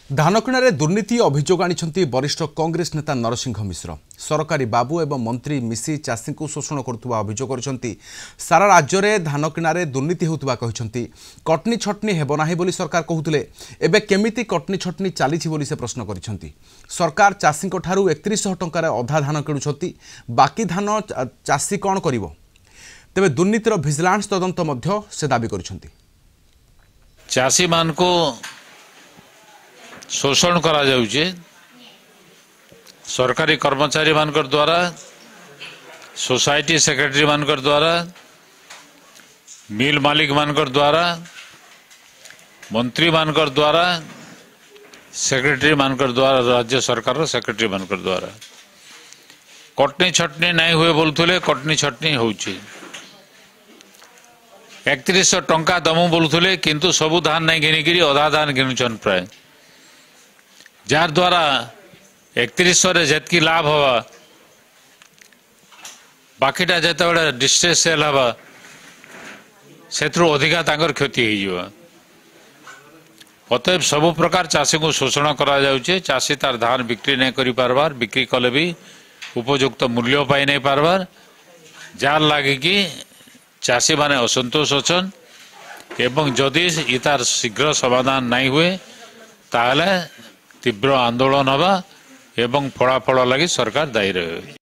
धान किणारे दुर्नीति अभियोग आनी वरिष्ठ कांग्रेस नेता नरसिंह मिश्र सरकारी बाबू एवं मंत्री मिसी चाषी को शोषण करुवा अभियोग कर सारा राज्य में धान किणारे दुर्नीति होता कहते कटनी छटनी हेबना बोली सरकार कहते एबे केमिति कटनी छटनी चली से प्रश्न कर सरकार चाषी 3100 टंकार अधा धान किणुंट बाकी धान चाषी कौन कर तेबे दुर्नीतिर भिजिलांस तदंत से दाबी कर चाषी मान को शोषण करा जाउचे सरकारी कर्मचारी मानकर द्वारा सोसाइटी सेक्रेटरी मानकर द्वारा मिल मालिक मानकर द्वारा मंत्री मानकर द्वारा सेक्रेटरी मानकर द्वारा राज्य सरकार सेक्रेटरी मानकर द्वारा कटनी छटनी नहीं हुए बोलुले कटनी छटनी होउची 3100 टंका दमु बोलुले किंतु सबु धान नहीं घिनिकी अधा धान घिनुचन प्राय जार द्वारा 3100 रे जेतकी लाभ हवा बाकीटा जेते डिस्ट्रेस सेल हवा सेत्रु अधिका तांकर क्षति हो जिवा अतएव सबु प्रकार चाषी को शोषण करा जाउचे चाषी तार धान बिक्री नहीं करि पारबार बिक्री कले भी उपयुक्त मूल्य पाई नहीं पारबार जार लागे कि चाषी माने असंतोष अछन एवं जदि इतार शीघ्र समाधान नहीं हुए ताहले तीव्र आंदोलन हवा एवं फलाफल लगी सरकार दायी रहे।